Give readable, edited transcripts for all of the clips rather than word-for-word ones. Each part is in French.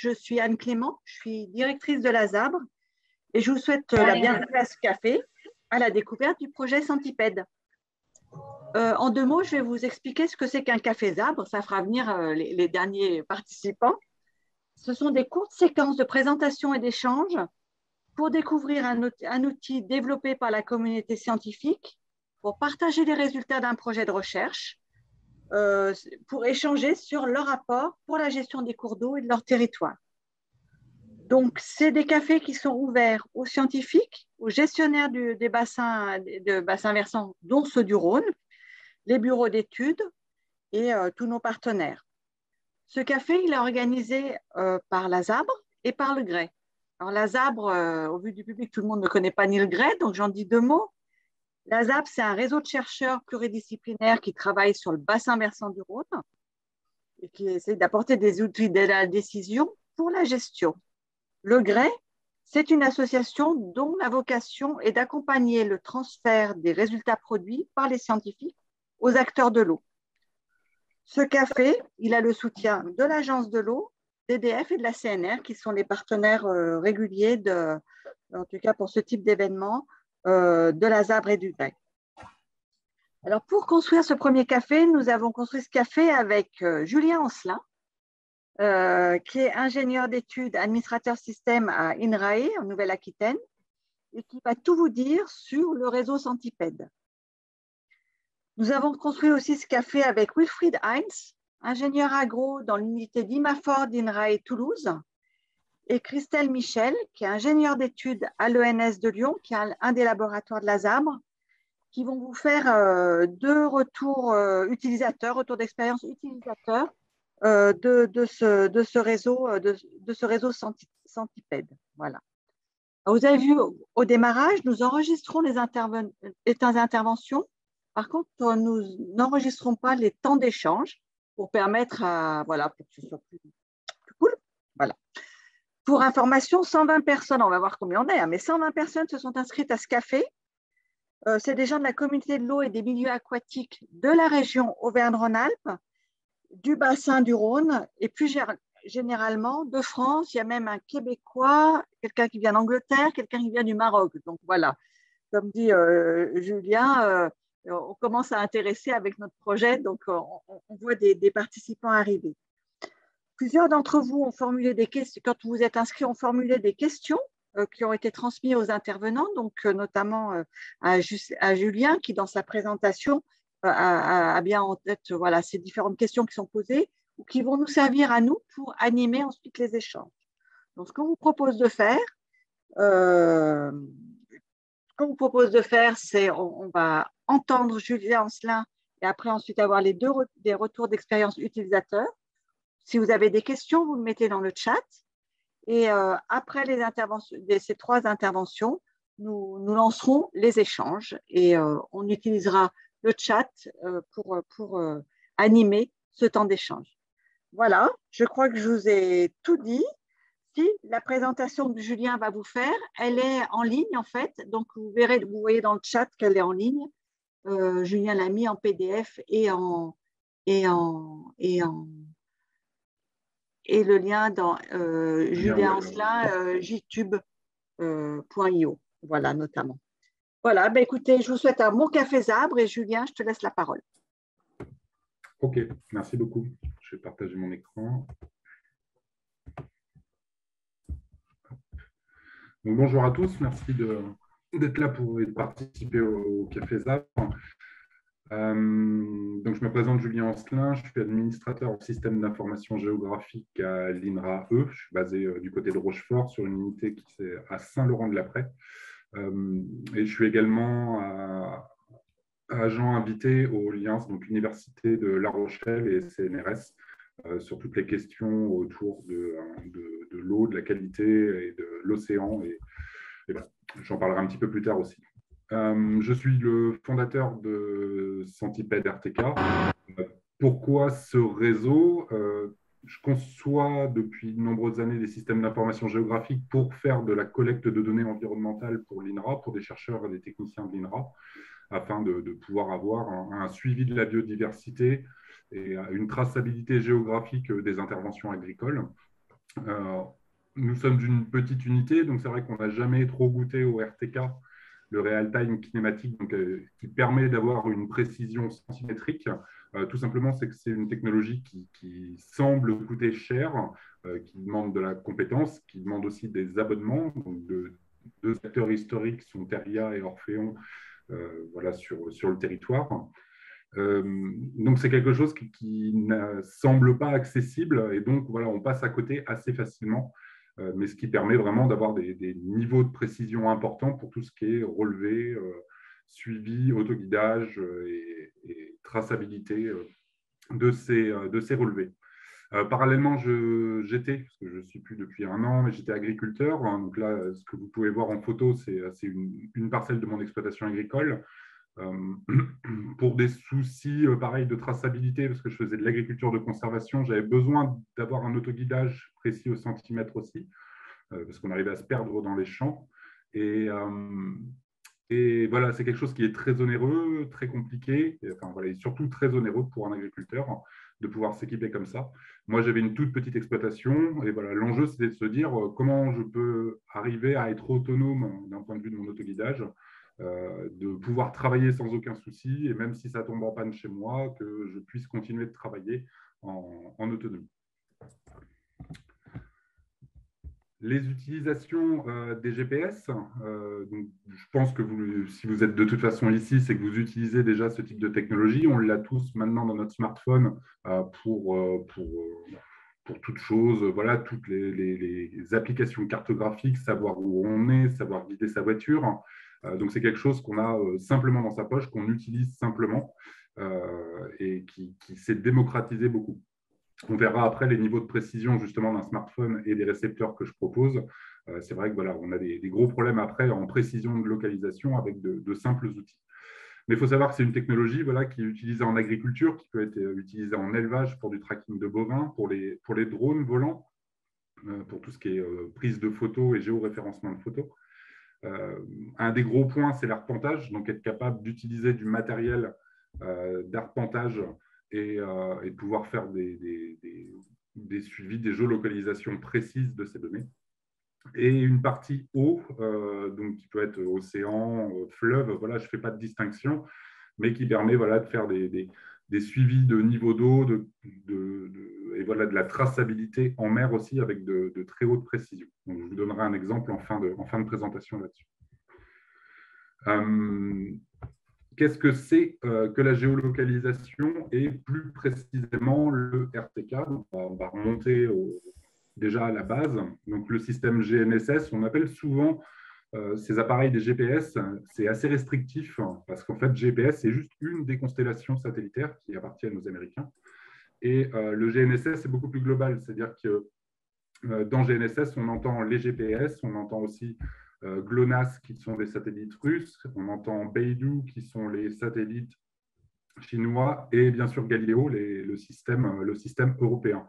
je suis Anne Clément, je suis directrice de la ZABRE et je vous souhaite la bienvenue à ce café, à la découverte du projet Centipède. En 2 mots, je vais vous expliquer ce que c'est qu'un café ZABRE, ça fera venir les derniers participants. Ce sont des courtes séquences de présentation et d'échange pour découvrir un outil développé par la communauté scientifique, pour partager les résultats d'un projet de recherche, pour échanger sur leur rapport pour la gestion des cours d'eau et de leur territoire. Donc, c'est des cafés qui sont ouverts aux scientifiques, aux gestionnaires des bassins versants, dont ceux du Rhône, les bureaux d'études et tous nos partenaires. Ce café, il est organisé par la ZABRE et par le GREI. Alors, la ZABRE, au vu du public, tout le monde ne connaît pas ni le GREI, donc j'en dis 2 mots. La ZABRE, c'est un réseau de chercheurs pluridisciplinaires qui travaillent sur le bassin versant du Rhône et qui essaie d'apporter des outils d'aide à la décision pour la gestion. Le GREI, c'est une association dont la vocation est d'accompagner le transfert des résultats produits par les scientifiques aux acteurs de l'eau. Ce café, il a le soutien de l'Agence de l'eau, d'EDF et de la CNR, qui sont les partenaires réguliers, en tout cas pour ce type d'événement, de la ZABRE et du GREI. Alors, pour construire ce premier café, nous avons construit ce café avec Julien Ancelin, qui est ingénieur d'études, administrateur système à INRAE, en Nouvelle-Aquitaine, et qui va tout vous dire sur le réseau Centipède. Nous avons construit aussi ce café avec Wilfried Heinz, ingénieur agro dans l'unité d'IMAFOR d'INRAE Toulouse, et Christelle Michel, qui est ingénieur d'études à l'ENS de Lyon, qui est un des laboratoires de la ZABRE, qui vont vous faire 2 retours utilisateurs, retours d'expérience utilisateurs de ce réseau Centipède. Voilà. Vous avez vu au démarrage, nous enregistrons les interventions. Par contre, nous n'enregistrons pas les temps d'échange pour permettre pour que ce soit plus cool. Voilà. Pour information, 120 personnes, on va voir combien on est, mais 120 personnes se sont inscrites à ce café. C'est des gens de la communauté de l'eau et des milieux aquatiques de la région Auvergne-Rhône-Alpes, du bassin du Rhône et plus généralement de France. Il y a même un Québécois, quelqu'un qui vient d'Angleterre, quelqu'un qui vient du Maroc. Donc voilà, comme dit Julien, on commence à intéresser avec notre projet, donc on voit des participants arriver. Plusieurs d'entre vous ont formulé des questions, quand vous êtes inscrits, ont formulé des questions qui ont été transmises aux intervenants, donc notamment à Julien qui, dans sa présentation, a bien en tête ces différentes questions qui sont posées ou qui vont nous servir à nous pour animer ensuite les échanges. Donc, ce qu'on vous propose de faire, c'est on va entendre Julien Ancelin et après ensuite avoir des retours d'expérience utilisateurs. Si vous avez des questions, vous le mettez dans le chat. Et après ces 3 interventions, nous lancerons les échanges et on utilisera le chat pour animer ce temps d'échange. Voilà, je crois que je vous ai tout dit. Si la présentation que Julien va vous faire, elle est en ligne en fait, donc vous voyez dans le chat qu'elle est en ligne. Julien l'a mis en PDF et le lien dans Julien Ancelin, jtube.io, voilà notamment. Voilà, écoutez, je vous souhaite un bon café ZABRE et Julien, je te laisse la parole. Ok, merci beaucoup. Je vais partager mon écran. Donc, bonjour à tous, merci d'être là pour participer au Café ZABRE. Donc, je me présente Julien Ancelin, je suis administrateur au système d'information géographique à l'INRAE. Je suis basé du côté de Rochefort sur une unité qui est à Saint-Laurent-de-la-Prée. Et je suis également agent invité au LIANS, donc Université de La Rochelle et CNRS, sur toutes les questions autour de l'eau, de la qualité et de l'océan. Et ben, j'en parlerai un petit peu plus tard aussi. Je suis le fondateur de Centipède RTK. Pourquoi ce réseau? Je conçois depuis de nombreuses années des systèmes d'information géographique pour faire de la collecte de données environnementales pour l'INRA, pour des chercheurs et des techniciens de l'INRA, afin de pouvoir avoir un suivi de la biodiversité et une traçabilité géographique des interventions agricoles. Nous sommes une petite unité, donc c'est vrai qu'on n'a jamais trop goûté au RTK, le Real Time Kinématique, donc, qui permet d'avoir une précision centimétrique. Tout simplement, c'est que c'est une technologie qui semble coûter cher, qui demande de la compétence, qui demande aussi des abonnements. Donc deux acteurs historiques sont Teria et Orphéon, voilà, sur le territoire. Donc, c'est quelque chose qui ne semble pas accessible et donc, voilà, on passe à côté assez facilement, mais ce qui permet vraiment d'avoir des niveaux de précision importants pour tout ce qui est relevé, suivi, autoguidage et traçabilité de ces relevés. Parallèlement, j'étais, parce que je ne suis plus depuis un an, mais j'étais agriculteur. Hein, donc là, ce que vous pouvez voir en photo, c'est une parcelle de mon exploitation agricole. Pour des soucis pareil de traçabilité, parce que je faisais de l'agriculture de conservation, j'avais besoin d'avoir un autoguidage précis au centimètre aussi, parce qu'on arrivait à se perdre dans les champs. Et voilà, c'est quelque chose qui est très onéreux, très compliqué, et, enfin, voilà, et surtout très onéreux pour un agriculteur de pouvoir s'équiper comme ça. Moi, j'avais une toute petite exploitation, et voilà, l'enjeu, c'était de se dire comment je peux arriver à être autonome d'un point de vue de mon autoguidage, de pouvoir travailler sans aucun souci, et même si ça tombe en panne chez moi, que je puisse continuer de travailler en autonomie. Les utilisations des GPS, donc je pense que si vous êtes de toute façon ici, c'est que vous utilisez déjà ce type de technologie. On l'a tous maintenant dans notre smartphone pour toute chose, voilà, toutes les applications cartographiques, savoir où on est, savoir guider sa voiture. Donc c'est quelque chose qu'on a simplement dans sa poche, qu'on utilise simplement et qui s'est démocratisé beaucoup. On verra après les niveaux de précision justement d'un smartphone et des récepteurs que je propose. C'est vrai que voilà, on a des gros problèmes après en précision de localisation avec de simples outils. Mais il faut savoir que c'est une technologie voilà, qui est utilisée en agriculture, qui peut être utilisée en élevage pour du tracking de bovins, pour les drones volants, pour tout ce qui est prise de photos et géoréférencement de photos. Un des gros points, c'est l'arpentage, donc être capable d'utiliser du matériel d'arpentage et de pouvoir faire des suivis, des géolocalisations précises de ces données. Et une partie eau, donc qui peut être océan, fleuve, voilà, je ne fais pas de distinction, mais qui permet voilà, de faire des suivis de niveau d'eau et voilà, de la traçabilité en mer aussi avec de très haute précision. Donc, je vous donnerai un exemple en fin de présentation là-dessus. Qu'est-ce que c'est que la géolocalisation et plus précisément le RTK? Donc, on va remonter déjà à la base. Donc, le système GNSS, on appelle souvent ces appareils des GPS, c'est assez restrictif parce qu'en fait, GPS, c'est juste une des constellations satellitaires qui appartiennent aux Américains. Et le GNSS, c'est beaucoup plus global, c'est-à-dire que dans GNSS, on entend les GPS, on entend aussi GLONASS, qui sont des satellites russes, on entend Beidou, qui sont les satellites chinois, et bien sûr Galileo, le système européen.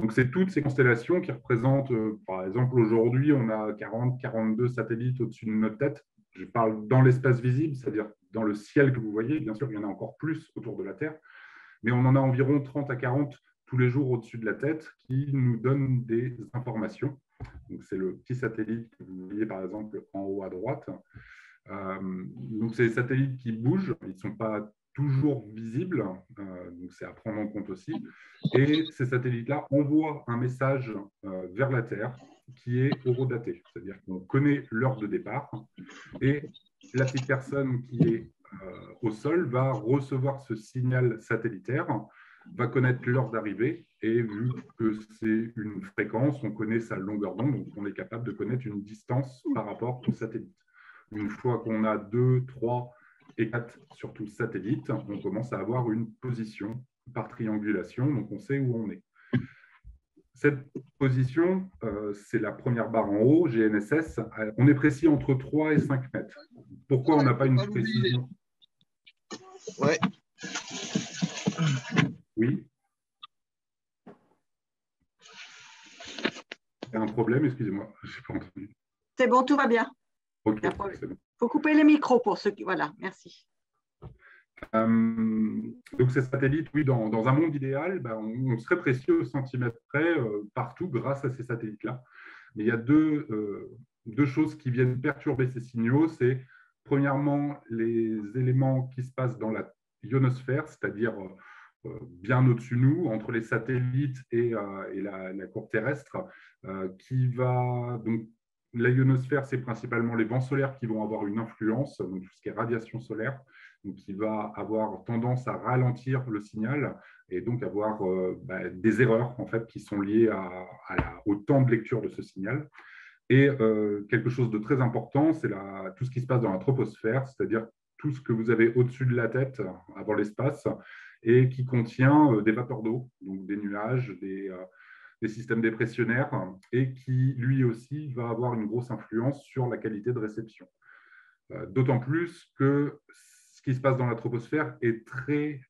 Donc, c'est toutes ces constellations qui représentent, par exemple, aujourd'hui, on a 42 satellites au-dessus de notre tête. Je parle dans l'espace visible, c'est-à-dire dans le ciel que vous voyez. Bien sûr, il y en a encore plus autour de la Terre, mais on en a environ 30 à 40 tous les jours au-dessus de la tête qui nous donnent des informations. C'est le petit satellite que vous voyez par exemple en haut à droite. Donc, c'est des satellites qui bougent, ils ne sont pas toujours visibles, donc c'est à prendre en compte aussi. Et ces satellites-là envoient un message vers la Terre qui est horodaté, c'est-à-dire qu'on connaît l'heure de départ et la petite personne qui est au sol va recevoir ce signal satellitaire, va connaître l'heure d'arrivée et vu que c'est une fréquence, on connaît sa longueur d'onde, donc on est capable de connaître une distance par rapport au satellite. Une fois qu'on a 2, 3 et 4 sur tout le satellite, on commence à avoir une position par triangulation, donc on sait où on est. Cette position, c'est la première barre en haut, GNSS, on est précis entre 3 et 5 mètres. Pourquoi on n'a pas une précision? Ouais. Oui. Il y a un problème, excusez-moi, je n'ai pas entendu. C'est bon, tout va bien. Ok, il faut couper les micros pour ceux qui… Voilà, merci. Donc ces satellites, oui, dans un monde idéal, ben, on serait précis au centimètre près partout grâce à ces satellites-là. Mais il y a deux choses qui viennent perturber ces signaux. C'est premièrement les éléments qui se passent dans la ionosphère, c'est-à-dire bien au-dessus de nous, entre les satellites et la courbe terrestre, qui va donc la ionosphère, c'est principalement les vents solaires qui vont avoir une influence, donc tout ce qui est radiation solaire, donc qui va avoir tendance à ralentir le signal et donc avoir des erreurs en fait qui sont liées au temps de lecture de ce signal. Et quelque chose de très important, c'est tout ce qui se passe dans la troposphère, c'est-à-dire tout ce que vous avez au-dessus de la tête avant l'espace et qui contient des vapeurs d'eau, donc des nuages, des systèmes dépressionnaires, et qui, lui aussi, va avoir une grosse influence sur la qualité de réception. D'autant plus que ce qui se passe dans la troposphère est très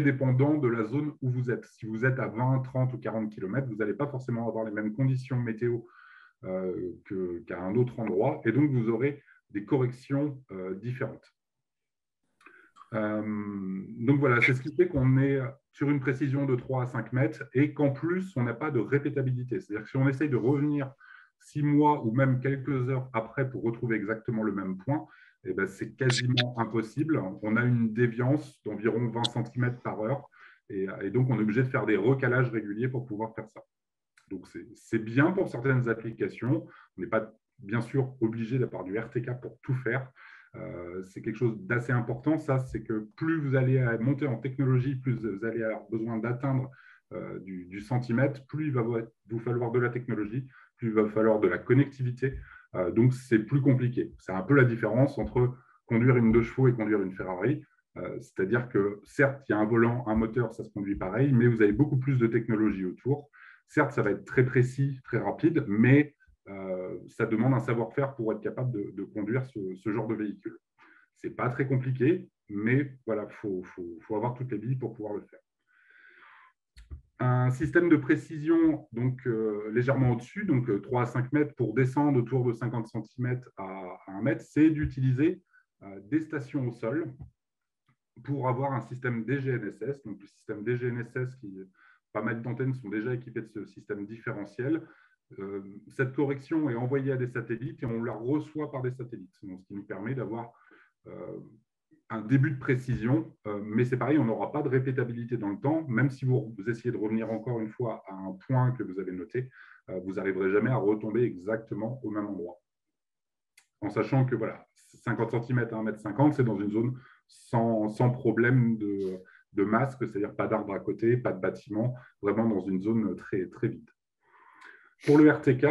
dépendant de la zone où vous êtes. Si vous êtes à 20, 30 ou 40 km, vous n'allez pas forcément avoir les mêmes conditions météo qu'à un autre endroit, et donc vous aurez des corrections différentes. Donc voilà, c'est ce qui fait qu'on est sur une précision de 3 à 5 mètres et qu'en plus, on n'a pas de répétabilité. C'est-à-dire que si on essaye de revenir 6 mois ou même quelques heures après pour retrouver exactement le même point, eh ben, c'est quasiment impossible. On a une déviance d'environ 20 cm par heure et donc on est obligé de faire des recalages réguliers pour pouvoir faire ça. Donc c'est bien pour certaines applications. On n'est pas bien sûr obligé d'avoir du RTK pour tout faire. C'est quelque chose d'assez important, ça, c'est que plus vous allez monter en technologie, plus vous allez avoir besoin d'atteindre du centimètre, plus il va vous falloir de la technologie, plus il va falloir de la connectivité. Donc, c'est plus compliqué. C'est un peu la différence entre conduire une 2 chevaux et conduire une Ferrari. C'est-à-dire que, certes, il y a un volant, un moteur, ça se conduit pareil, mais vous avez beaucoup plus de technologie autour. Certes, ça va être très précis, très rapide, mais ça demande un savoir-faire pour être capable de conduire ce genre de véhicule. Ce n'est pas très compliqué, mais voilà, faut avoir toutes les billes pour pouvoir le faire. Un système de précision donc, légèrement au-dessus, donc 3 à 5 mètres pour descendre autour de 50 cm à 1 mètre, c'est d'utiliser des stations au sol pour avoir un système DGNSS. Donc, le système DGNSS, pas mal d'antennes sont déjà équipées de ce système différentiel. Cette correction est envoyée à des satellites et on la reçoit par des satellites, donc, ce qui nous permet d'avoir un début de précision, mais c'est pareil, on n'aura pas de répétabilité dans le temps, même si vous essayez de revenir encore une fois à un point que vous avez noté, vous n'arriverez jamais à retomber exactement au même endroit. En sachant que voilà, 50 cm à 1,50 m, c'est dans une zone sans problème de masque, c'est-à-dire pas d'arbres à côté, pas de bâtiment, vraiment dans une zone très, très vide. Pour le RTK,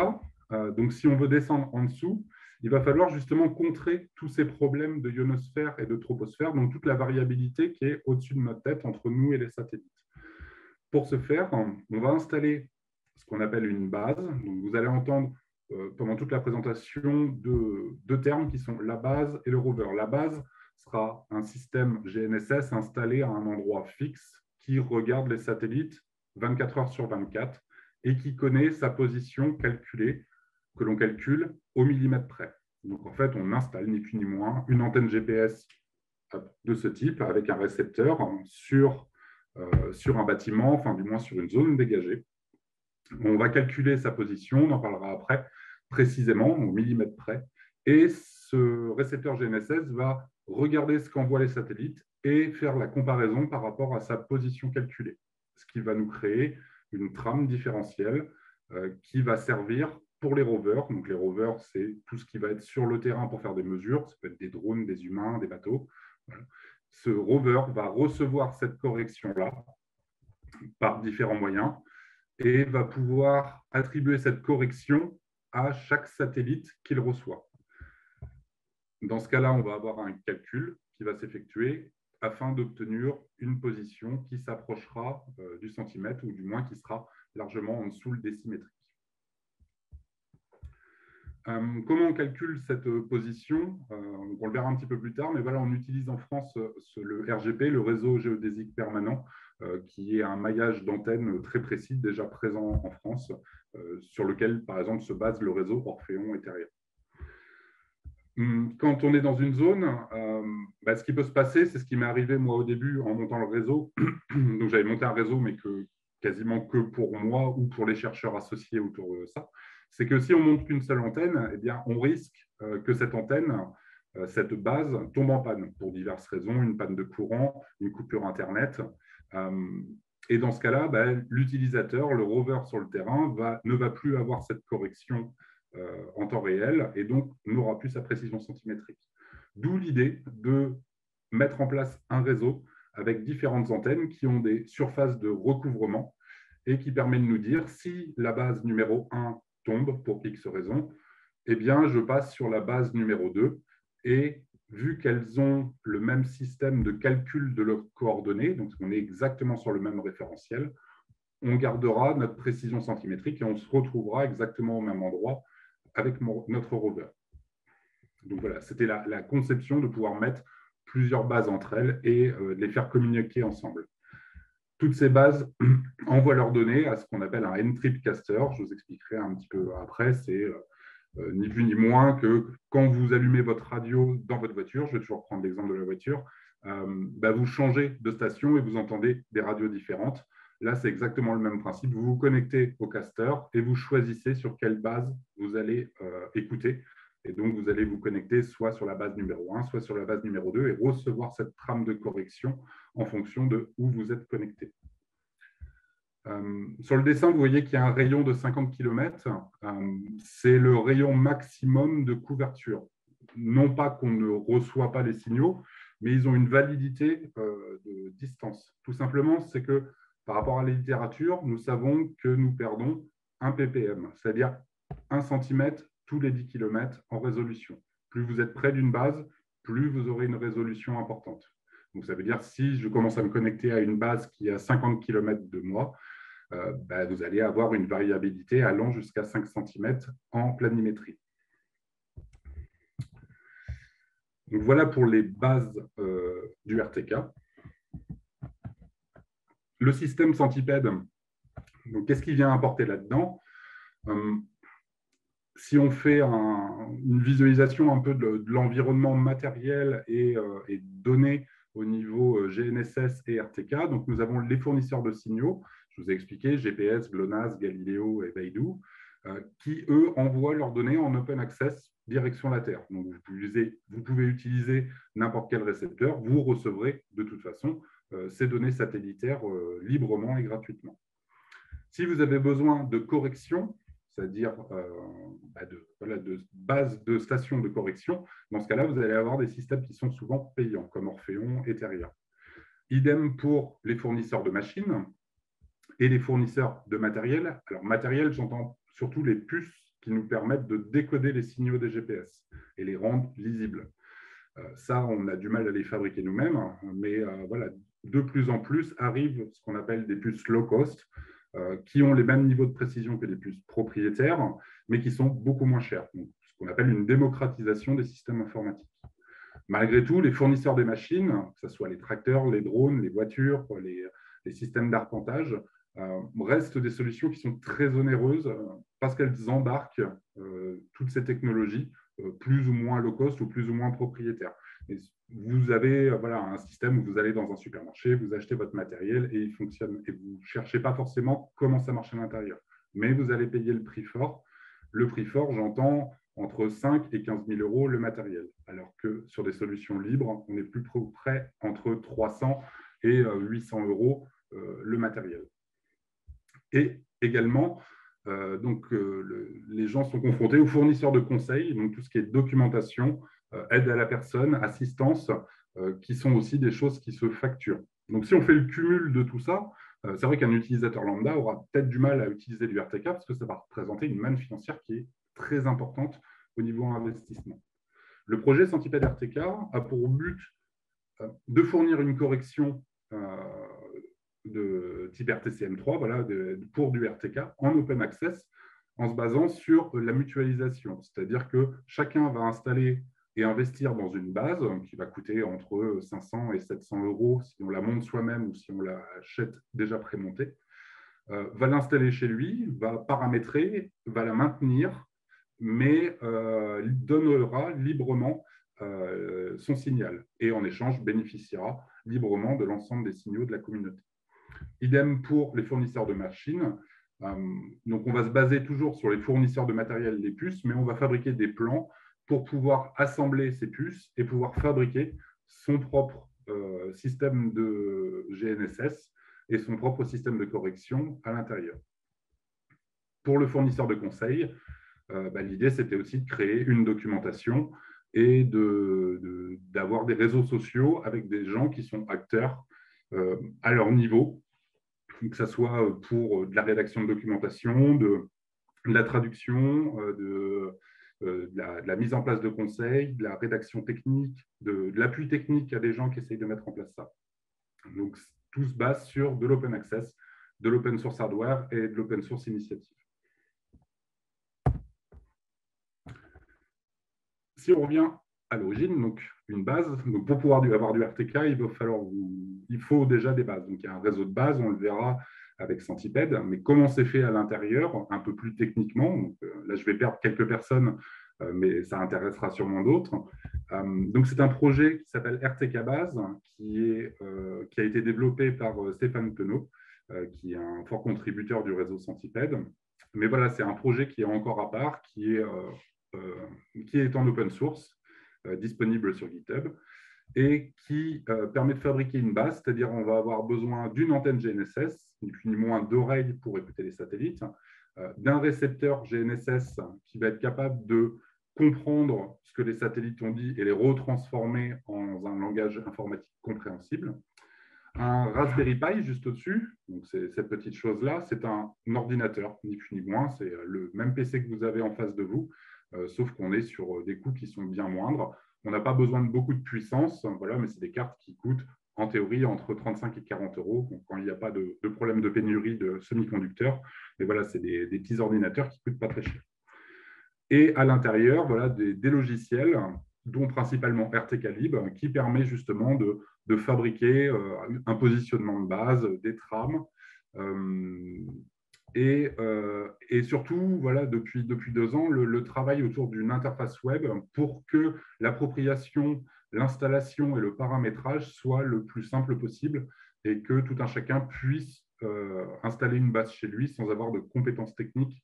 donc si on veut descendre en dessous, il va falloir justement contrer tous ces problèmes de ionosphère et de troposphère, donc toute la variabilité qui est au-dessus de notre tête entre nous et les satellites. Pour ce faire, on va installer ce qu'on appelle une base. Donc vous allez entendre pendant toute la présentation deux termes qui sont la base et le rover. La base sera un système GNSS installé à un endroit fixe qui regarde les satellites 24 heures sur 24 et qui connaît sa position calculée, que l'on calcule au millimètre près. Donc en fait, on installe ni plus ni moins une antenne GPS de ce type avec un récepteur sur un bâtiment, enfin du moins sur une zone dégagée. On va calculer sa position, on en parlera après, précisément au millimètre près. Et ce récepteur GNSS va regarder ce qu'envoient les satellites et faire la comparaison par rapport à sa position calculée, ce qui va nous créer une trame différentielle qui va servir pour les rovers. Donc les rovers, c'est tout ce qui va être sur le terrain pour faire des mesures. Ça peut être des drones, des humains, des bateaux. Voilà. Ce rover va recevoir cette correction-là par différents moyens et va pouvoir attribuer cette correction à chaque satellite qu'il reçoit. Dans ce cas-là, on va avoir un calcul qui va s'effectuer afin d'obtenir une position qui s'approchera du centimètre ou du moins qui sera largement en dessous le décimétrique. Comment on calcule cette position? On le verra un petit peu plus tard, mais voilà, on utilise en France le RGP, le réseau géodésique permanent, qui est un maillage d'antennes très précis, déjà présent en France, sur lequel, par exemple, se base le réseau Orphéon et Terrier. Quand on est dans une zone, ce qui peut se passer, c'est ce qui m'est arrivé moi au début en montant le réseau. Donc j'avais monté un réseau, mais quasiment que pour moi ou pour les chercheurs associés autour de ça. C'est que si on monte qu'une seule antenne, eh bien, on risque que cette antenne, cette base, tombe en panne pour diverses raisons, une panne de courant, une coupure Internet. Et dans ce cas-là, l'utilisateur, le rover sur le terrain, ne va plus avoir cette correction en temps réel et donc n'aura plus sa précision centimétrique. D'où l'idée de mettre en place un réseau avec différentes antennes qui ont des surfaces de recouvrement et qui permet de nous dire si la base numéro 1 tombe pour X raison, eh bien, je passe sur la base numéro 2 et vu qu'elles ont le même système de calcul de leurs coordonnées, donc on est exactement sur le même référentiel, on gardera notre précision centimétrique et on se retrouvera exactement au même endroit avec notre rover. Donc voilà, c'était la conception de pouvoir mettre plusieurs bases entre elles et de les faire communiquer ensemble. Toutes ces bases envoient leurs données à ce qu'on appelle un N-trip caster. Je vous expliquerai un petit peu après. C'est ni plus ni moins que quand vous allumez votre radio dans votre voiture, je vais toujours prendre l'exemple de la voiture, vous changez de station et vous entendez des radios différentes. Là, c'est exactement le même principe. Vous vous connectez au caster et vous choisissez sur quelle base vous allez écouter. Et donc, vous allez vous connecter soit sur la base numéro 1, soit sur la base numéro 2 et recevoir cette trame de correction en fonction de où vous êtes connecté. Sur le dessin, vous voyez qu'il y a un rayon de 50 km. C'est le rayon maximum de couverture. Non pas qu'on ne reçoit pas les signaux, mais ils ont une validité de distance. Tout simplement, c'est que par rapport à la littérature, nous savons que nous perdons 1 ppm, c'est-à-dire 1 cm tous les 10 km en résolution. Plus vous êtes près d'une base, plus vous aurez une résolution importante. Donc, ça veut dire si je commence à me connecter à une base qui est à 50 km de moi, vous allez avoir une variabilité allant jusqu'à 5 cm en planimétrie. Donc, voilà pour les bases du RTK. Le système centipède, qu'est-ce qu'il vient apporter là-dedans? Si on fait une visualisation un peu de l'environnement matériel et données au niveau GNSS et RTK, donc nous avons les fournisseurs de signaux, je vous ai expliqué, GPS, GLONASS, Galileo et Beidou, qui, eux, envoient leurs données en open access direction la Terre. Donc, vous pouvez utiliser n'importe quel récepteur, vous recevrez de toute façon ces données satellitaires librement et gratuitement. Si vous avez besoin de correction, c'est-à-dire de base de station de correction, dans ce cas-là, vous allez avoir des systèmes qui sont souvent payants, comme Orphéon et Theria. Idem pour les fournisseurs de machines et les fournisseurs de matériel. Alors, matériel, j'entends surtout les puces qui nous permettent de décoder les signaux des GPS et les rendre lisibles. Ça, on a du mal à les fabriquer nous-mêmes, mais voilà, de plus en plus arrivent ce qu'on appelle des puces low cost, qui ont les mêmes niveaux de précision que les puces propriétaires, mais qui sont beaucoup moins chères. Donc, ce qu'on appelle une démocratisation des systèmes informatiques. Malgré tout, les fournisseurs des machines, que ce soit les tracteurs, les drones, les voitures, les systèmes d'arpentage, restent des solutions qui sont très onéreuses parce qu'elles embarquent toutes ces technologies plus ou moins low cost ou plus ou moins propriétaires. Et vous avez un système où vous allez dans un supermarché, vous achetez votre matériel et il fonctionne. Et vous ne cherchez pas forcément comment ça marche à l'intérieur. Mais vous allez payer le prix fort. Le prix fort, j'entends entre 5 et 15 000 euros le matériel. Alors que sur des solutions libres, on est plus près entre 300 et 800 euros le matériel. Et également, les gens sont confrontés aux fournisseurs de conseils, donc tout ce qui est documentation, aide à la personne, assistance, qui sont aussi des choses qui se facturent. Donc, si on fait le cumul de tout ça, c'est vrai qu'un utilisateur lambda aura peut-être du mal à utiliser du RTK parce que ça va représenter une manne financière qui est très importante au niveau investissement. Le projet Centipède RTK a pour but de fournir une correction de type RTCM3 pour du RTK en open access en se basant sur la mutualisation. C'est-à-dire que chacun va installer et investir dans une base qui va coûter entre 500 et 700 euros si on la monte soi-même ou si on l'achète déjà prémontée, va l'installer chez lui, va paramétrer, va la maintenir mais donnera librement son signal et en échange bénéficiera librement de l'ensemble des signaux de la communauté. Idem pour les fournisseurs de machines. Donc, on va se baser toujours sur les fournisseurs de matériel des puces, mais on va fabriquer des plans pour pouvoir assembler ces puces et pouvoir fabriquer son propre système de GNSS et son propre système de correction à l'intérieur. Pour le fournisseur de conseil, l'idée, c'était aussi de créer une documentation et d'avoir des réseaux sociaux avec des gens qui sont acteurs à leur niveau, que ce soit pour de la rédaction de documentation, de la traduction, de la mise en place de conseils, de la rédaction technique, de l'appui technique à des gens qui essayent de mettre en place ça. Donc, tout se base sur de l'open access, de l'open source hardware et de l'open source initiative. Si on revient à l'origine, donc une base, donc pour pouvoir avoir du RTK, il faut déjà des bases. Donc, il y a un réseau de bases, on le verra avec Centipede, mais comment c'est fait à l'intérieur, un peu plus techniquement. Donc, là, je vais perdre quelques personnes, mais ça intéressera sûrement d'autres. Donc, c'est un projet qui s'appelle RTK Base, qui a été développé par Stéphane Penaud, qui est un fort contributeur du réseau Centipede. Mais voilà, c'est un projet qui est encore à part, qui est en open source, disponible sur GitHub, et qui permet de fabriquer une base, c'est-à-dire on va avoir besoin d'une antenne GNSS, ni plus ni moins d'oreilles pour écouter les satellites, d'un récepteur GNSS qui va être capable de comprendre ce que les satellites ont dit et les retransformer en un langage informatique compréhensible. Un Raspberry Pi juste au-dessus, donc c'est cette petite chose-là, c'est un ordinateur, ni plus ni moins, c'est le même PC que vous avez en face de vous, sauf qu'on est sur des coûts qui sont bien moindres. On n'a pas besoin de beaucoup de puissance, voilà, mais c'est des cartes qui coûtent en théorie entre 35 et 40 euros, donc quand il n'y a pas de problème de pénurie de semi-conducteurs. Mais voilà, c'est des petits ordinateurs qui ne coûtent pas très cher. Et à l'intérieur, voilà, des logiciels, dont principalement RTK-Lib, qui permet justement de fabriquer un positionnement de base, des trames, et surtout, voilà, depuis 2 ans, le travail autour d'une interface web pour que l'appropriation, l'installation et le paramétrage soient le plus simple possible et que tout un chacun puisse installer une base chez lui sans avoir de compétences techniques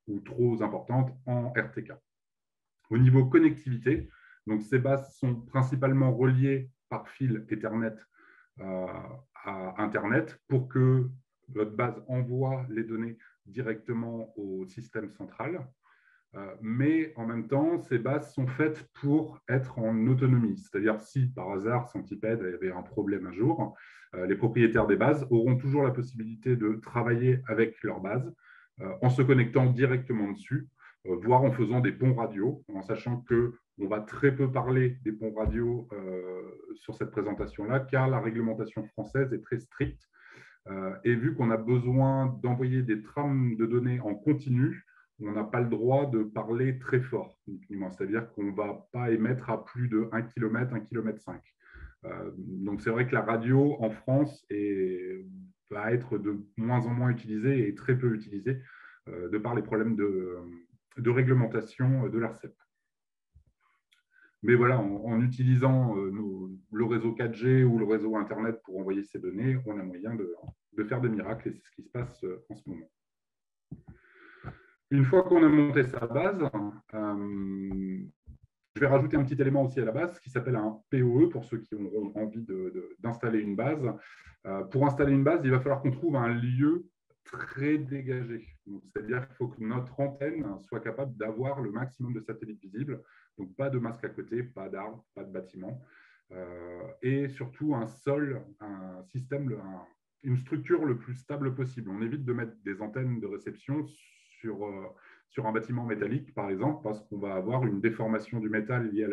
ou trop importantes en RTK. Au niveau connectivité, donc ces bases sont principalement reliées par fil Ethernet à Internet pour que votre base envoie les données directement au système central. Mais en même temps, ces bases sont faites pour être en autonomie. C'est-à-dire si par hasard Centipede avait un problème un jour, les propriétaires des bases auront toujours la possibilité de travailler avec leur base en se connectant directement dessus, voire en faisant des ponts radio, en sachant qu'on va très peu parler des ponts radio sur cette présentation-là, car la réglementation française est très stricte. Et vu qu'on a besoin d'envoyer des trames de données en continu, on n'a pas le droit de parler très fort. C'est-à-dire qu'on ne va pas émettre à plus de 1 km, 1,5 km. Donc c'est vrai que la radio en France va être de moins en moins utilisée et très peu utilisée de par les problèmes de réglementation de l'ARCEP. Mais voilà, en utilisant le réseau 4G ou le réseau Internet pour envoyer ces données, on a moyen de faire des miracles et c'est ce qui se passe en ce moment. Une fois qu'on a monté sa base, je vais rajouter un petit élément aussi à la base qui s'appelle un POE pour ceux qui auront envie d'installer une base. Pour installer une base, il va falloir qu'on trouve un lieu très dégagé. C'est-à-dire qu'il faut que notre antenne soit capable d'avoir le maximum de satellites visibles. Donc, pas de masque à côté, pas d'arbres, pas de bâtiments. Et surtout, un sol, un système, une structure le plus stable possible. On évite de mettre des antennes de réception sur un bâtiment métallique, par exemple, parce qu'on va avoir une déformation du métal liée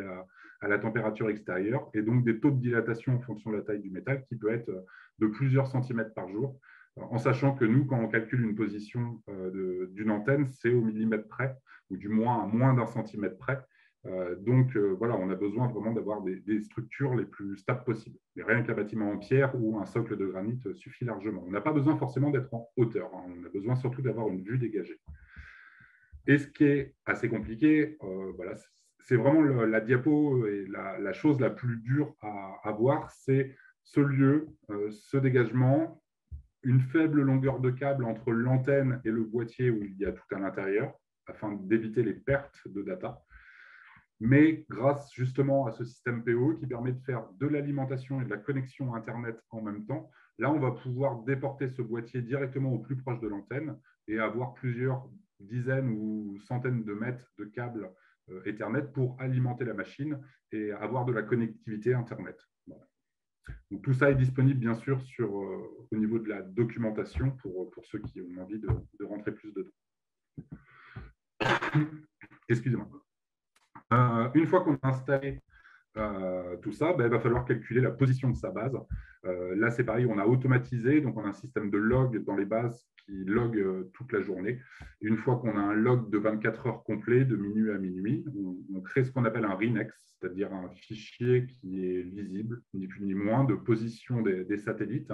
à la température extérieure et donc des taux de dilatation en fonction de la taille du métal qui peut être de plusieurs centimètres par jour, en sachant que nous, quand on calcule une position d'une antenne, c'est au millimètre près, ou du moins à moins d'1 centimètre près. Donc, voilà, on a besoin vraiment d'avoir des structures les plus stables possibles. Mais rien qu'un bâtiment en pierre ou un socle de granit suffit largement. On n'a pas besoin forcément d'être en hauteur, hein. On a besoin surtout d'avoir une vue dégagée. Et ce qui est assez compliqué, voilà, c'est vraiment la diapo et la chose la plus dure à voir, c'est ce lieu, ce dégagement, une faible longueur de câble entre l'antenne et le boîtier où il y a tout à l'intérieur, afin d'éviter les pertes de data. Mais grâce justement à ce système PO qui permet de faire de l'alimentation et de la connexion Internet en même temps, là, on va pouvoir déporter ce boîtier directement au plus proche de l'antenne et avoir plusieurs dizaines ou centaines de mètres de câbles Ethernet pour alimenter la machine et avoir de la connectivité Internet. Voilà. Donc, tout ça est disponible, bien sûr, au niveau de la documentation pour ceux qui ont envie de rentrer plus dedans. Excusez-moi. Une fois qu'on a installé tout ça, il va falloir calculer la position de sa base. Là, c'est pareil, on a automatisé, donc on a un système de log dans les bases qui log toute la journée. Une fois qu'on a un log de 24 heures complet, de minuit à minuit, on crée ce qu'on appelle un RINEX, c'est-à-dire un fichier qui est lisible, ni plus ni moins, de position des satellites.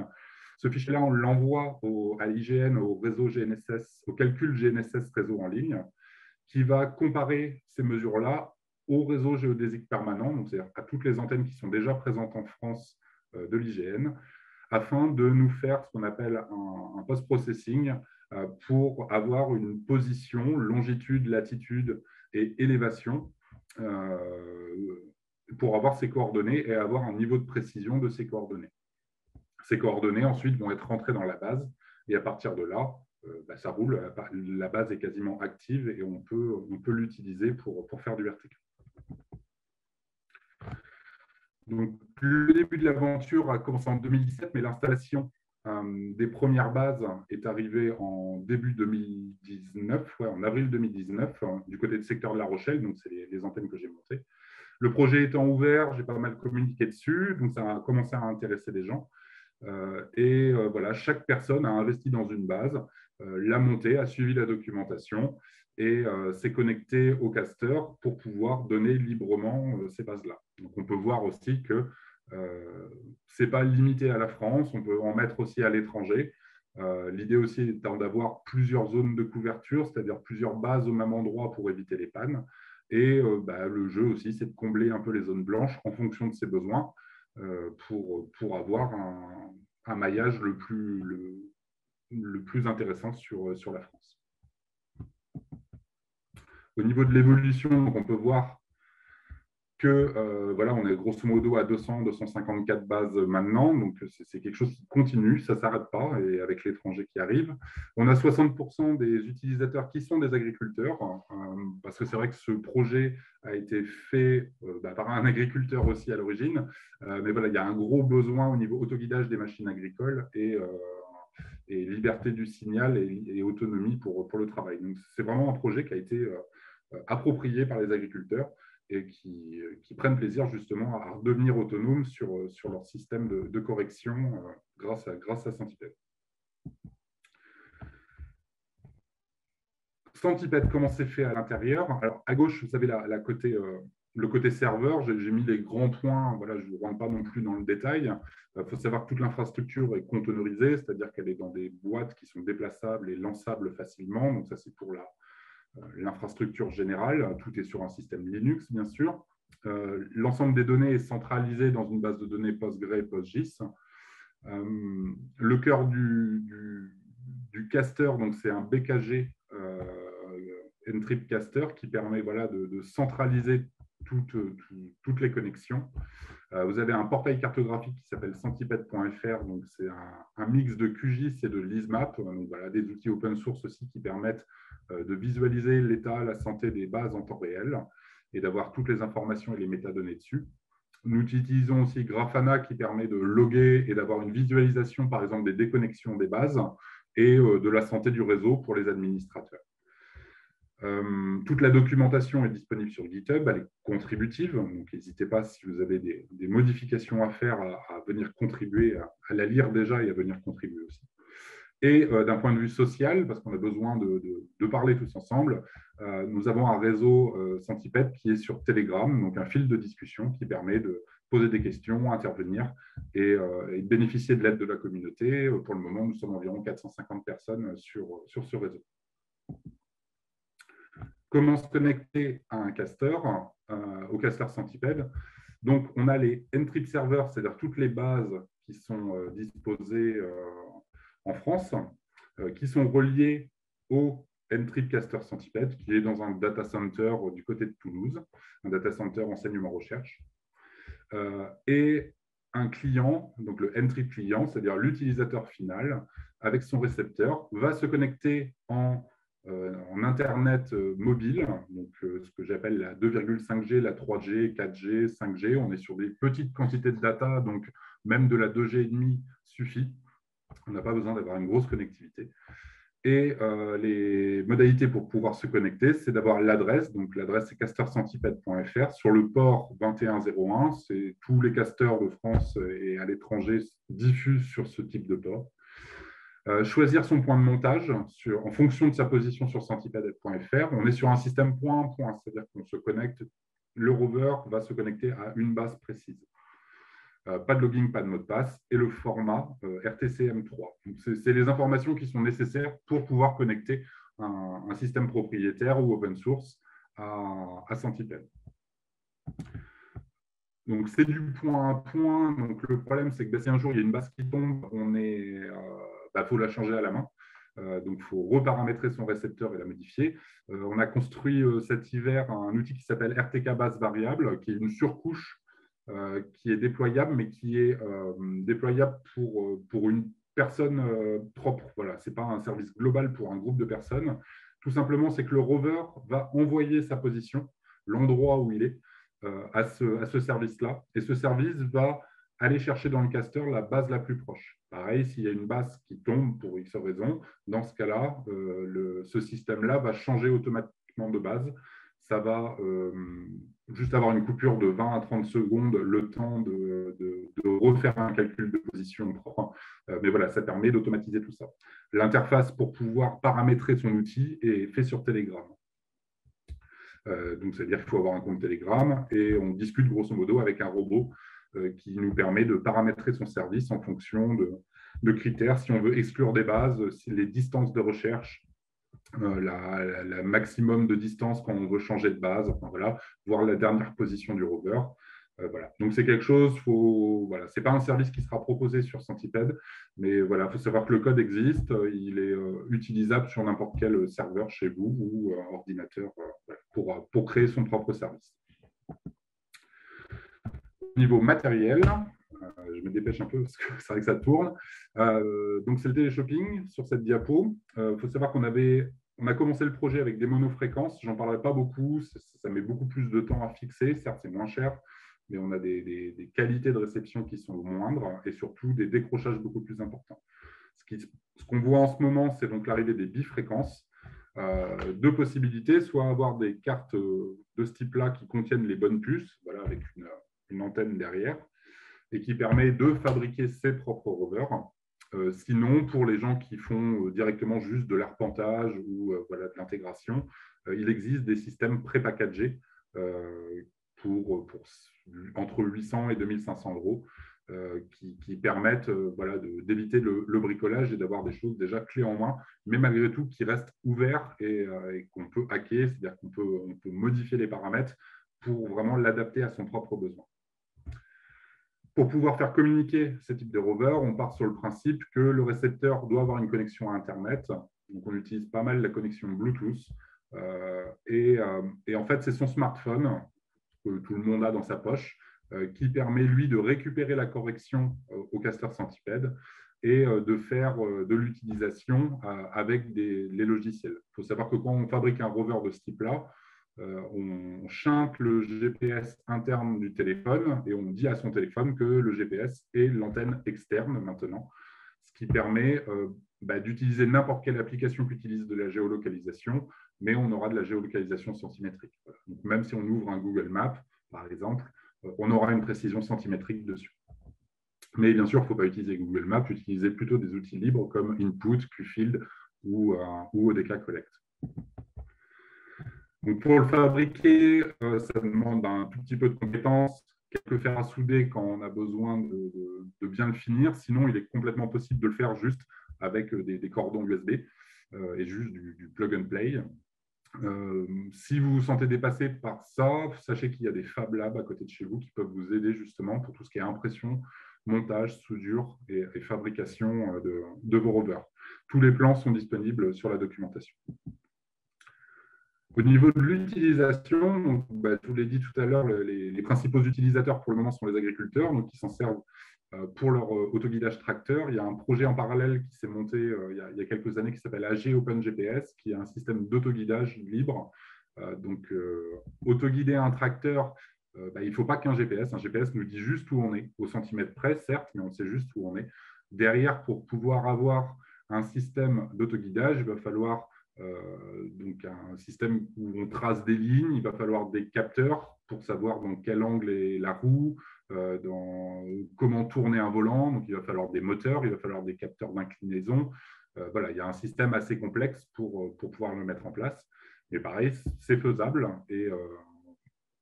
Ce fichier-là, on l'envoie à l'IGN, au réseau GNSS, au calcul GNSS réseau en ligne, qui va comparer ces mesures-là au réseau géodésique permanent, donc c'est-à-dire à toutes les antennes qui sont déjà présentes en France de l'IGN, afin de nous faire ce qu'on appelle un post-processing pour avoir une position, longitude, latitude et élévation, pour avoir ces coordonnées et avoir un niveau de précision de ces coordonnées. Ces coordonnées ensuite vont être rentrées dans la base et à partir de là, ça roule, la base est quasiment active et on peut l'utiliser pour faire du RTK. Donc, le début de l'aventure a commencé en 2017, mais l'installation des premières bases est arrivée en début 2019, en avril 2019, du côté du secteur de La Rochelle, donc c'est les antennes que j'ai montées. Le projet étant ouvert, j'ai pas mal communiqué dessus, donc ça a commencé à intéresser des gens. Voilà, chaque personne a investi dans une base, l'a montée, a suivi la documentation et s'est connecté au caster pour pouvoir donner librement ces bases-là. Donc, on peut voir aussi que ce n'est pas limité à la France, on peut en mettre aussi à l'étranger. L'idée aussi étant d'avoir plusieurs zones de couverture, c'est-à-dire plusieurs bases au même endroit pour éviter les pannes. Et le jeu aussi, c'est de combler un peu les zones blanches en fonction de ses besoins pour avoir un maillage le plus intéressant sur la France. Au niveau de l'évolution, on peut voir que voilà, on est grosso modo à 200-254 bases maintenant, donc c'est quelque chose qui continue, ça ne s'arrête pas, et avec l'étranger qui arrive. On a 60% des utilisateurs qui sont des agriculteurs, parce que c'est vrai que ce projet a été fait par un agriculteur aussi à l'origine, mais voilà, il y a un gros besoin au niveau autoguidage des machines agricoles et liberté du signal et autonomie pour le travail. Donc c'est vraiment un projet qui a été approprié par les agriculteurs et qui prennent plaisir justement à devenir autonomes sur leur système de correction grâce à Centipede. Centipede, comment c'est fait à l'intérieur? Alors, à gauche, vous avez le côté serveur. J'ai mis les grands points. Voilà, je ne rentre pas non plus dans le détail. Il faut savoir que toute l'infrastructure est containerisée, c'est-à-dire qu'elle est dans des boîtes qui sont déplaçables et lançables facilement. Donc, ça, c'est pour l'infrastructure générale. Tout est sur un système Linux, bien sûr. L'ensemble des données est centralisé dans une base de données Postgre et PostGIS. Le cœur du caster, c'est un BKG N-Trip caster qui permet voilà, de centraliser toutes les connexions. Vous avez un portail cartographique qui s'appelle centipede.fr, donc c'est un mix de QGIS et de LISMAP, donc voilà, des outils open source aussi qui permettent de visualiser l'état, la santé des bases en temps réel et d'avoir toutes les informations et les métadonnées dessus. Nous utilisons aussi Grafana qui permet de loguer et d'avoir une visualisation, par exemple, des déconnexions des bases et de la santé du réseau pour les administrateurs. Toute la documentation est disponible sur GitHub, elle est contributive, donc n'hésitez pas si vous avez des modifications à faire à venir contribuer, à la lire déjà et à venir contribuer aussi. Et d'un point de vue social, parce qu'on a besoin de parler tous ensemble, nous avons un réseau Centipede qui est sur Telegram, donc un fil de discussion qui permet de poser des questions, intervenir et bénéficier de l'aide de la communauté. Pour le moment, nous sommes environ 450 personnes sur ce réseau. Comment se connecter à un caster, au caster Centipede? Donc, on a les N-trip servers, c'est-à-dire toutes les bases qui sont disposées en France, qui sont reliées au N-trip caster Centipede, qui est dans un data center du côté de Toulouse, un data center enseignement recherche. Et un client, donc le N-trip client, c'est-à-dire l'utilisateur final, avec son récepteur, va se connecter en Internet mobile, donc ce que j'appelle la 2,5G, la 3G, 4G, 5G. On est sur des petites quantités de data, donc même de la 2G et demi suffit. On n'a pas besoin d'avoir une grosse connectivité. Et les modalités pour pouvoir se connecter, c'est d'avoir l'adresse. Donc, l'adresse, c'est castercentipede.fr. Sur le port 2101, c'est tous les casters de France et à l'étranger diffusent sur ce type de port. Choisir son point de montage en fonction de sa position sur centipede.fr. On est sur un système point à point, c'est-à-dire qu'on se connecte, le rover va se connecter à une base précise. Pas de logging, pas de mot de passe, et le format RTCM3. C'est les informations qui sont nécessaires pour pouvoir connecter un système propriétaire ou open source à Centipede. Donc, c'est du point à point. Donc, le problème, c'est que si un jour, il y a une base qui tombe, faut la changer à la main. Donc, il faut reparamétrer son récepteur et la modifier. On a construit cet hiver un outil qui s'appelle RTK base variable, qui est une surcouche qui est déployable, mais qui est déployable pour une personne propre. Voilà, ce n'est pas un service global pour un groupe de personnes. Tout simplement, c'est que le rover va envoyer sa position, l'endroit où il est, à ce service-là. Et ce service va aller chercher dans le caster la base la plus proche. Pareil, s'il y a une base qui tombe pour X raison, dans ce cas-là, ce système-là va changer automatiquement de base. Ça va juste avoir une coupure de 20 à 30 secondes, le temps de refaire un calcul de position propre. Mais voilà, ça permet d'automatiser tout ça. L'interface pour pouvoir paramétrer son outil est faite sur Telegram. Donc, c'est-à-dire qu'il faut avoir un compte Telegram et on discute grosso modo avec un robot qui nous permet de paramétrer son service en fonction de critères. Si on veut exclure des bases, si les distances de recherche, la maximum de distance quand on veut changer de base, enfin, voilà, voir la dernière position du rover. Voilà. Donc, c'est quelque chose, voilà, ce n'est pas un service qui sera proposé sur Centipede, mais voilà, il faut savoir que le code existe, il est utilisable sur n'importe quel serveur chez vous ou ordinateur pour créer son propre service. Au niveau matériel, je me dépêche un peu parce que c'est vrai que ça tourne. Donc, c'est le téléshopping sur cette diapo. Il faut savoir qu'on a commencé le projet avec des monofréquences. Je n'en parlerai pas beaucoup. Ça met beaucoup plus de temps à fixer. Certes, c'est moins cher, mais on a des qualités de réception qui sont moindres et surtout des décrochages beaucoup plus importants. Ce qu'on voit en ce moment, c'est donc l'arrivée des bifréquences. Deux possibilités, soit avoir des cartes de ce type-là qui contiennent les bonnes puces, voilà, avec une antenne derrière, et qui permet de fabriquer ses propres rovers. Sinon, pour les gens qui font directement juste de l'arpentage ou voilà, de l'intégration, il existe des systèmes pré-packagés pour entre 800 et 2500 euros qui permettent voilà, d'éviter le bricolage et d'avoir des choses déjà clés en main, mais malgré tout qui restent ouverts et qu'on peut hacker, c'est-à-dire qu'on peut modifier les paramètres pour vraiment l'adapter à son propre besoin. Pour pouvoir faire communiquer ce type de rover, on part sur le principe que le récepteur doit avoir une connexion à Internet. Donc, on utilise pas mal la connexion Bluetooth. Et en fait, c'est son smartphone que tout le monde a dans sa poche qui permet, lui, de récupérer la correction au caster Centipede et de faire de l'utilisation avec les logiciels. Il faut savoir que quand on fabrique un rover de ce type-là, on chante le GPS interne du téléphone et on dit à son téléphone que le GPS est l'antenne externe maintenant, ce qui permet d'utiliser n'importe quelle application qui utilise de la géolocalisation, mais on aura de la géolocalisation centimétrique. Donc, même si on ouvre un Google Maps, par exemple, on aura une précision centimétrique dessus. Mais bien sûr, il ne faut pas utiliser Google Maps, utiliser plutôt des outils libres comme Input, QField ou ODK Collect. Donc, pour le fabriquer, ça demande un tout petit peu de compétences, quelques fers à souder quand on a besoin de bien le finir. Sinon, il est complètement possible de le faire juste avec des cordons USB et juste du plug and play. Si vous vous sentez dépassé par ça, sachez qu'il y a des Fab Labs à côté de chez vous qui peuvent vous aider justement pour tout ce qui est impression, montage, soudure et fabrication de vos rovers. Tous les plans sont disponibles sur la documentation. Au niveau de l'utilisation, je vous l'ai dit tout à l'heure, les principaux utilisateurs pour le moment sont les agriculteurs, donc qui s'en servent pour leur autoguidage tracteur. Il y a un projet en parallèle qui s'est monté il y a quelques années qui s'appelle AG OpenGPS, qui est un système d'autoguidage libre. Autoguider un tracteur, il ne faut pas qu'un GPS. Un GPS nous dit juste où on est, au centimètre près, certes, mais on sait juste où on est. Derrière, pour pouvoir avoir un système d'autoguidage, il va falloir donc un système où on trace des lignes, il va falloir des capteurs pour savoir dans quel angle est la roue, comment tourner un volant, donc il va falloir des moteurs, il va falloir des capteurs d'inclinaison. Voilà, il y a un système assez complexe pour pouvoir le mettre en place. Mais pareil, c'est faisable et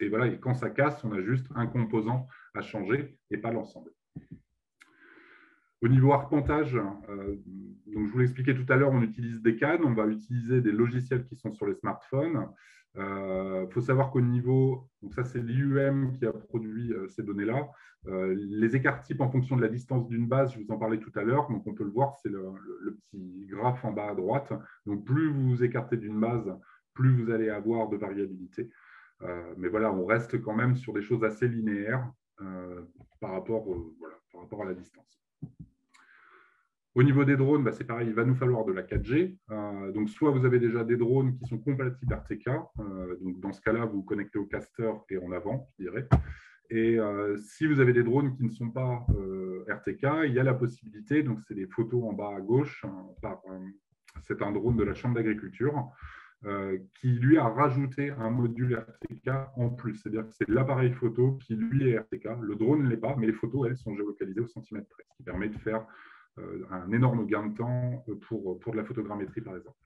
voilà, et quand ça casse, on a juste un composant à changer et pas l'ensemble. Au niveau arpentage, donc je vous l'expliquais tout à l'heure, on utilise des cannes, on va utiliser des logiciels qui sont sur les smartphones. Faut savoir qu'au niveau, donc ça c'est l'IUM qui a produit ces données-là, les écarts types en fonction de la distance d'une base, je vous en parlais tout à l'heure, donc on peut le voir, c'est le petit graphe en bas à droite. Donc plus vous vous écartez d'une base, plus vous allez avoir de variabilité. Mais voilà, on reste quand même sur des choses assez linéaires par rapport à la distance. Au niveau des drones, c'est pareil, il va nous falloir de la 4G. Donc, soit vous avez déjà des drones qui sont compatibles RTK. Donc, dans ce cas-là, vous vous connectez au caster et en avant, je dirais. Et si vous avez des drones qui ne sont pas RTK, il y a la possibilité, donc c'est les photos en bas à gauche, c'est un drone de la Chambre d'agriculture, qui lui a rajouté un module RTK en plus. C'est-à-dire que c'est l'appareil photo qui lui est RTK. Le drone ne l'est pas, mais les photos, elles, sont géolocalisées au centimètre près, ce qui permet de faire un énorme gain de temps pour de la photogrammétrie, par exemple.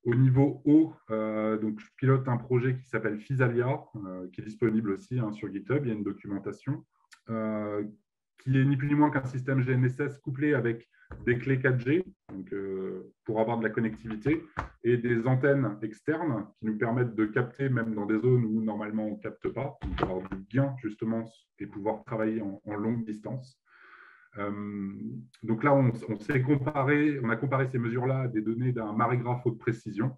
Au niveau haut, donc je pilote un projet qui s'appelle Physalia, qui est disponible aussi sur GitHub. Il y a une documentation qui est ni plus ni moins qu'un système GNSS couplé avec des clés 4G donc, pour avoir de la connectivité et des antennes externes qui nous permettent de capter même dans des zones où normalement on ne capte pas, donc avoir du gain justement et pouvoir travailler en longue distance. Donc là, on a comparé ces mesures-là à des données d'un marégraphe haute précision.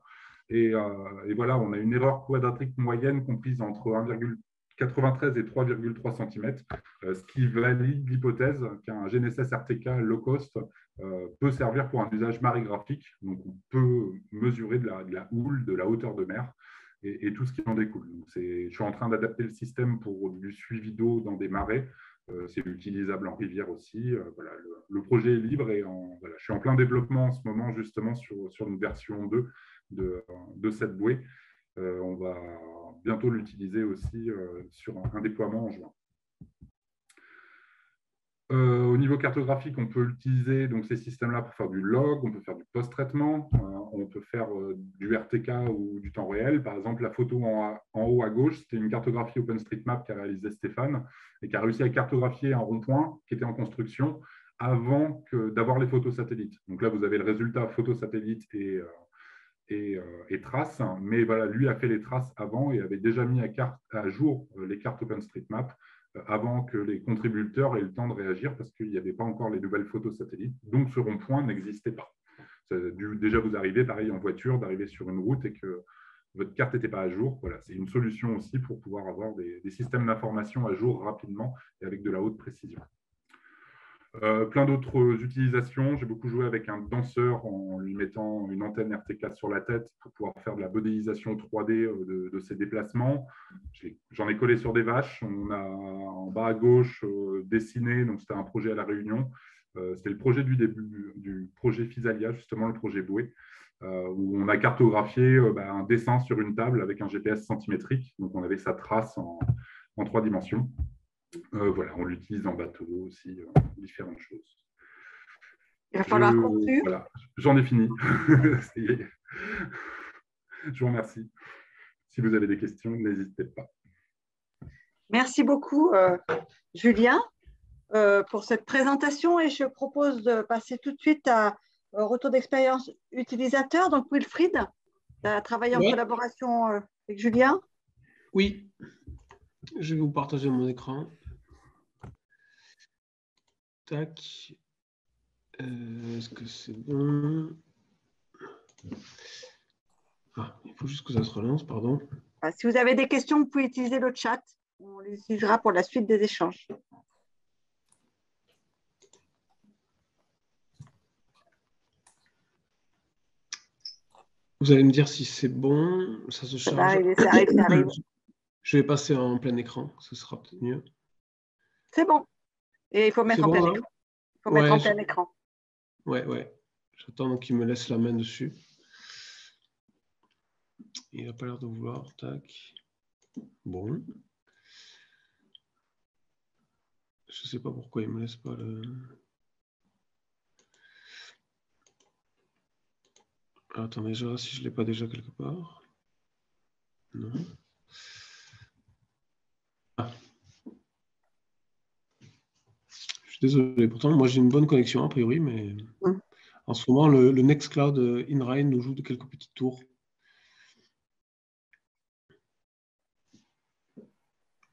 Et voilà, on a une erreur quadratique moyenne comprise entre 1,93 et 3,3 cm, ce qui valide l'hypothèse qu'un GNSS RTK low cost peut servir pour un usage marégraphique. Donc, on peut mesurer de la houle, de la hauteur de mer et tout ce qui en découle. Donc, je suis en train d'adapter le système pour du suivi d'eau dans des marais. C'est utilisable en rivière aussi. Voilà, le projet est libre et voilà, je suis en plein développement en ce moment justement sur une version 2 de cette bouée. On va bientôt l'utiliser aussi sur un déploiement en juin. Au niveau cartographique, on peut utiliser donc, ces systèmes-là pour faire du log, on peut faire du post-traitement, on peut faire du RTK ou du temps réel. Par exemple, la photo en haut à gauche, c'était une cartographie OpenStreetMap qu'a réalisé Stéphane et qui a réussi à cartographier un rond-point qui était en construction avant d'avoir les photos satellites. Donc là, vous avez le résultat photos satellites et traces, mais voilà, lui a fait les traces avant et avait déjà mis à jour les cartes OpenStreetMap avant que les contributeurs aient le temps de réagir parce qu'il n'y avait pas encore les nouvelles photos satellites. Donc, ce rond-point n'existait pas. Déjà, vous arrivez, pareil, en voiture, d'arriver sur une route et que votre carte n'était pas à jour. Voilà, c'est une solution aussi pour pouvoir avoir des systèmes d'information à jour rapidement et avec de la haute précision. Plein d'autres utilisations. J'ai beaucoup joué avec un danseur en lui mettant une antenne RTK sur la tête pour pouvoir faire de la modélisation 3D de ses déplacements. J'en ai collé sur des vaches. On a en bas à gauche dessiné, donc c'était un projet à La Réunion. C'était le projet du début du projet Physalia, justement le projet Bouée, où on a cartographié un dessin sur une table avec un GPS centimétrique. Donc on avait sa trace en 3 dimensions. Voilà, on l'utilise en bateau aussi, différentes choses. Il va falloir conclure. Voilà, j'en ai fini. Je vous remercie. Si vous avez des questions, n'hésitez pas. Merci beaucoup, Julien, pour cette présentation. Et je propose de passer tout de suite à retour d'expérience utilisateur. Donc, Wilfried. Tu as travaillé en Ouais. collaboration avec Julien? Oui, je vais vous partager mon écran. Tac. Est-ce que c'est bon? Ah, il faut juste que ça se relance, pardon. Si vous avez des questions, vous pouvez utiliser le chat. On les utilisera pour la suite des échanges. Vous allez me dire si c'est bon, ça se Ça va charge. arriver, ça arrive, ça arrive. Je vais passer en plein écran, ce sera peut-être mieux. C'est bon. Et il faut mettre C'est en bon, plein hein? écran. Il faut mettre en plein écran. Ouais. J'attends qu'il me laisse la main dessus. Il n'a pas l'air de vouloir. Tac. Bon. Je ne sais pas pourquoi il ne me laisse pas le... Attends, déjà, si je ne l'ai pas déjà quelque part. Non. Ah. Je suis désolé. Pourtant, moi, j'ai une bonne connexion, a priori, mais en ce moment, le Nextcloud InRain nous joue de quelques petites tours.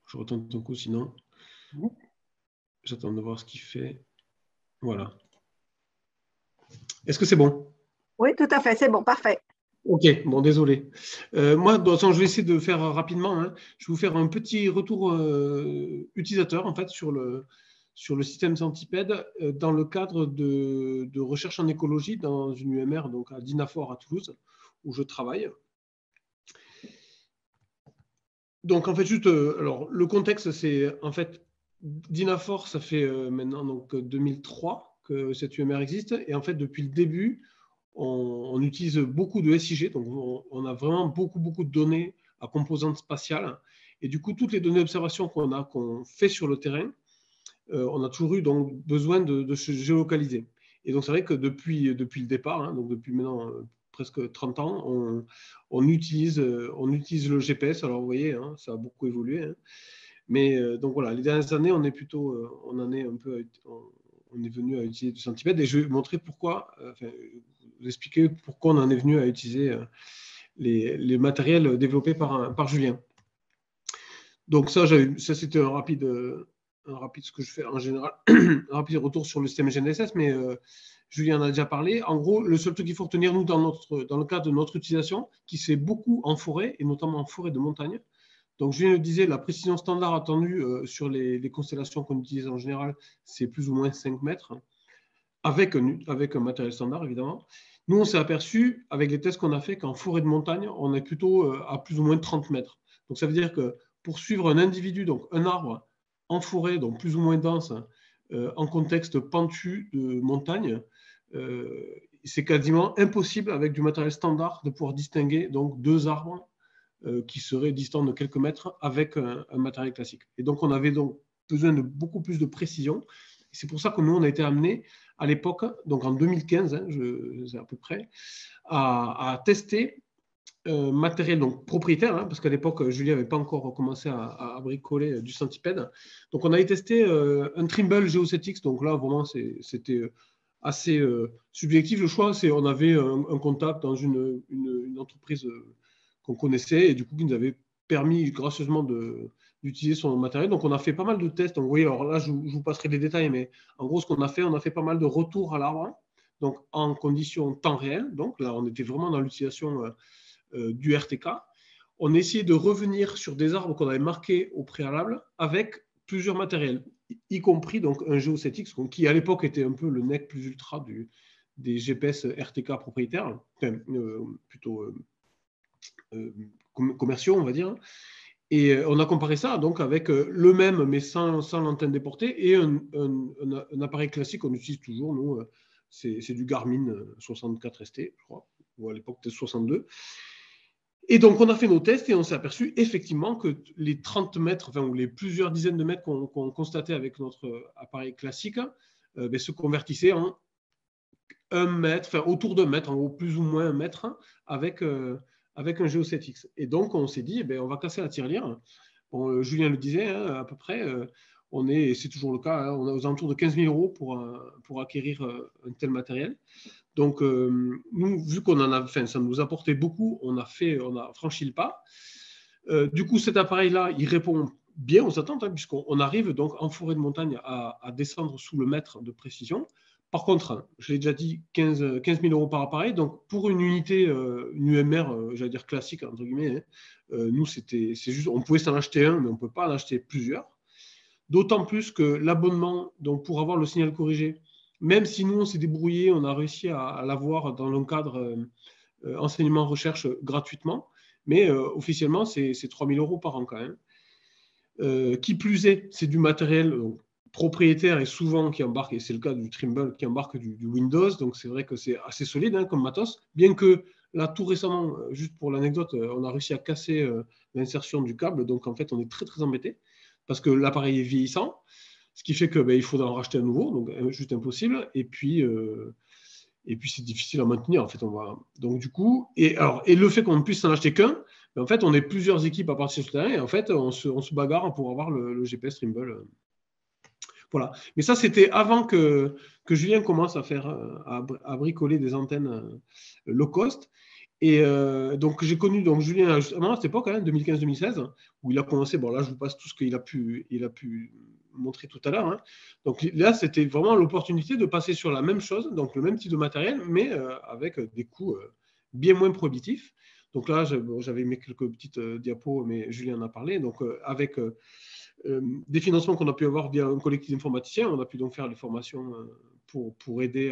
Je retente un coup, sinon. J'attends de voir ce qu'il fait. Voilà. Est-ce que c'est bon? Oui, tout à fait, c'est bon, parfait. Ok, bon, désolé. Moi, je vais essayer de faire rapidement. Hein. Je vais vous faire un petit retour utilisateur, en fait, sur le système Centipede dans le cadre de recherche en écologie dans une UMR, donc à Dinafor à Toulouse, où je travaille. Donc, en fait, juste, alors, le contexte, c'est, en fait, Dinafor, ça fait maintenant donc 2003 que cette UMR existe. Et en fait, depuis le début, on utilise beaucoup de SIG. Donc, on a vraiment beaucoup de données à composantes spatiales. Et du coup, toutes les données d'observation qu'on fait sur le terrain, on a toujours eu donc besoin de se géolocaliser. Et donc, c'est vrai que depuis le départ, hein, donc depuis maintenant presque 30 ans, on utilise le GPS. Alors, vous voyez, hein, ça a beaucoup évolué. Hein. Mais donc voilà, les dernières années, on est plutôt, on en est un peu, on est venu à utiliser du Centipede. Et je vais vous montrer pourquoi, vous expliquer pourquoi on en est venu à utiliser les matériels développés par Julien. Donc ça c'était un rapide ce que je fais en général, un rapide retour sur le système GNSS, mais Julien en a déjà parlé. En gros, le seul truc qu'il faut retenir, nous, dans le cadre de notre utilisation, qui se fait beaucoup en forêt, et notamment en forêt de montagne. Donc, Julien le disait, la précision standard attendue sur les constellations qu'on utilise en général, c'est plus ou moins 5 mètres, avec un matériel standard, évidemment. Nous, on s'est aperçu, avec les tests qu'on a fait, qu'en forêt de montagne, on est plutôt à plus ou moins 30 mètres. Donc, ça veut dire que pour suivre un individu, donc un arbre, en forêt, donc plus ou moins dense, en contexte pentu de montagne, c'est quasiment impossible, avec du matériel standard, de pouvoir distinguer donc 2 arbres qui seraient distants de quelques mètres avec un matériel classique. Et donc, on avait donc besoin de beaucoup plus de précision. C'est pour ça que nous, on a été amenés à l'époque, donc en 2015, hein, à peu près, à tester matériel donc propriétaire, hein, parce qu'à l'époque, Julien n'avait pas encore commencé à bricoler du Centipede. Donc, on avait testé un Trimble GeoCetix. Donc là, vraiment, c'était assez subjectif. Le choix, c'est on avait un contact dans une entreprise qu'on connaissait et du coup, qui nous avait permis gracieusement d'utiliser son matériel. Donc, on a fait pas mal de tests. Donc, oui, alors là, je vous passerai les détails, mais en gros, ce qu'on a fait pas mal de retours à l'arbre, donc en conditions temps réel. Donc, là, on était vraiment dans l'utilisation du RTK. On essayait de revenir sur des arbres qu'on avait marqués au préalable avec plusieurs matériels, y compris donc un GeoCetix, qui à l'époque était un peu le nec plus ultra des GPS RTK propriétaires, enfin, plutôt commerciaux, on va dire. Et on a comparé ça donc avec le même, mais sans l'antenne déportée, et un appareil classique qu'on utilise toujours, nous, c'est du Garmin 64 ST, je crois, ou à l'époque c'était 62. Et donc, on a fait nos tests et on s'est aperçu effectivement que les 30 mètres, enfin, ou les plusieurs dizaines de mètres qu'on constatait avec notre appareil classique se convertissaient en 1 mètre, enfin, autour d'1 mètre, en gros, plus ou moins 1 mètre, avec un GeoCetix. Et donc, on s'est dit, on va casser la tirelire. Bon, Julien le disait, hein, à peu près, c'est toujours le cas, hein, on est aux alentours de 15 000 euros pour acquérir un tel matériel. Donc, nous, vu qu'on en a, enfin, ça nous apportait beaucoup, on a franchi le pas. Du coup, cet appareil-là, il répond bien aux attentes, hein, puisqu'on arrive donc en forêt de montagne à descendre sous le mètre de précision. Par contre, je l'ai déjà dit, 15 000 euros par appareil. Donc, pour une unité, une UMR, j'allais dire classique, entre guillemets, hein, nous, c'est juste, on pouvait s'en acheter un, mais on ne peut pas en acheter plusieurs. D'autant plus que l'abonnement, donc pour avoir le signal corrigé, même si nous, on s'est débrouillé, on a réussi à l'avoir dans le cadre enseignement-recherche gratuitement, mais officiellement, c'est 3 000 euros par an quand même. Qui plus est, c'est du matériel propriétaire et souvent qui embarque, et c'est le cas du Trimble, qui embarque du Windows, donc c'est vrai que c'est assez solide hein, comme matos, bien que là, tout récemment, juste pour l'anecdote, on a réussi à casser l'insertion du câble, donc en fait, on est très très embêté, parce que l'appareil est vieillissant, ce qui fait qu'il faudra en racheter un nouveau, donc juste impossible, et puis c'est difficile à maintenir, en fait, donc du coup, et le fait qu'on ne puisse en acheter qu'un, en fait, on est plusieurs équipes à partir sur le terrain, et en fait, on se bagarre pour avoir le GPS Trimble. Voilà. Mais ça, c'était avant que Julien commence à bricoler des antennes low cost. Et donc, j'ai connu Julien à cette époque, hein, 2015-2016, où il a commencé. Bon, là, je vous passe tout ce qu'il a pu montrer tout à l'heure. Hein. Donc là, c'était vraiment l'opportunité de passer sur la même chose, donc le même type de matériel, mais avec des coûts bien moins prohibitifs. Donc là, j'avais mis quelques petites diapos, mais Julien en a parlé. Donc, avec des financements qu'on a pu avoir via un collectif d'informaticiens, on a pu donc faire les formations pour aider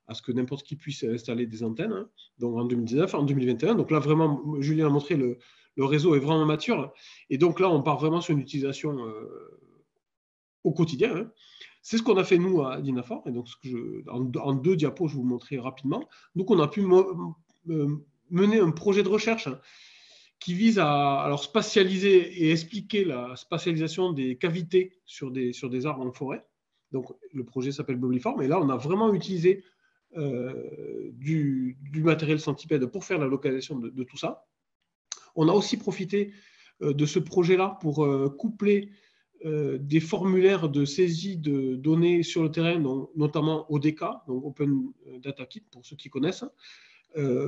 à ce que n'importe qui puisse installer des antennes, hein, donc en 2019, en 2021. Donc là, vraiment, Julien a montré, le réseau est vraiment mature. Et donc là, on part vraiment sur une utilisation au quotidien. Hein. C'est ce qu'on a fait, nous, à Dynafort. Et donc, en 2 diapos, je vais vous montrer rapidement. Donc, on a pu mener un projet de recherche qui vise à spatialiser et expliquer la spatialisation des cavités sur des arbres en forêt. Donc, le projet s'appelle Bobliform. Et là, on a vraiment utilisé du matériel centipède pour faire la localisation de tout ça. On a aussi profité de ce projet-là pour coupler des formulaires de saisie de données sur le terrain, donc, notamment ODK, donc Open Data Kit, pour ceux qui connaissent,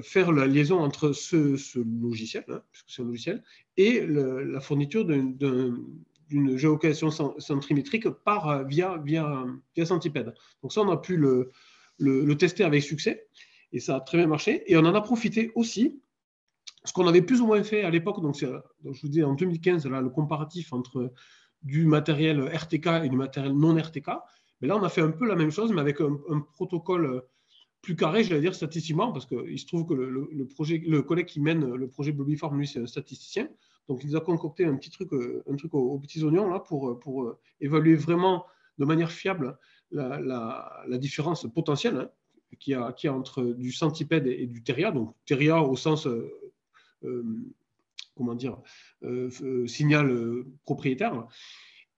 faire la liaison entre ce logiciel, hein, puisque c'est un logiciel, et la fourniture d'une géolocalisation centrimétrique via Centipede. Donc ça, on a pu le tester avec succès, et ça a très bien marché. Et on en a profité aussi, ce qu'on avait plus ou moins fait à l'époque, donc je vous dis en 2015, là, le comparatif entre du matériel RTK et du matériel non RTK, mais là, on a fait un peu la même chose, mais avec un protocole plus carré, j'allais dire statistiquement, parce qu'il se trouve que le collègue qui mène le projet Bobliform, lui, c'est un statisticien. Donc, il nous a concocté un truc aux petits oignons là, pour évaluer vraiment de manière fiable la différence potentielle hein, qu'il y a entre du centipède et du Theria. Donc, Theria au sens, signal propriétaire.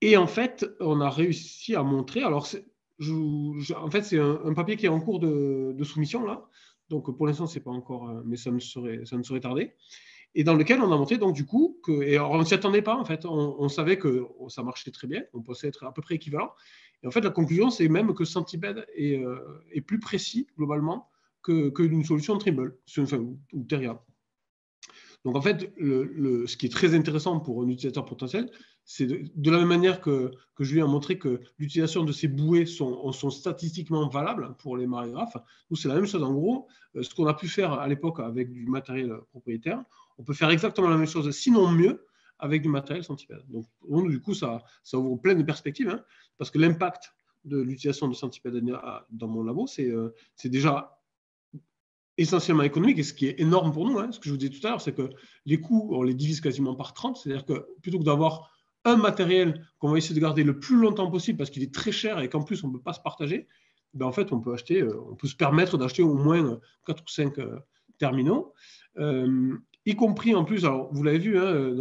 Et en fait, on a réussi à montrer, alors en fait, c'est un papier qui est en cours de soumission, là. Donc, pour l'instant, c'est pas encore, mais ça ne saurait tarder. Et dans lequel on a montré, donc, du coup, et alors, on ne s'y attendait pas, en fait. On savait que ça marchait très bien, on pensait être à peu près équivalent. Et en fait, la conclusion, c'est même que Centipede est plus précis, globalement, que d'une solution Trimble, ou Theria. Donc, en fait, ce qui est très intéressant pour un utilisateur potentiel, c'est de la même manière que Julien a montré que l'utilisation de ces bouées sont statistiquement valables pour les marégraphes. Nous, c'est la même chose. En gros, ce qu'on a pu faire à l'époque avec du matériel propriétaire, on peut faire exactement la même chose, sinon mieux, avec du matériel Centipede. Donc, du coup, ça ouvre plein de perspectives, hein, parce que l'impact de l'utilisation de Centipede dans mon labo, c'est déjà essentiellement économique, et ce qui est énorme pour nous, hein, ce que je vous disais tout à l'heure, c'est que les coûts, on les divise quasiment par 30, c'est-à-dire que plutôt que d'avoir un matériel qu'on va essayer de garder le plus longtemps possible parce qu'il est très cher et qu'en plus on ne peut pas se partager, ben en fait on peut se permettre d'acheter au moins 4 ou 5 terminaux, y compris en plus, alors vous l'avez vu, hein,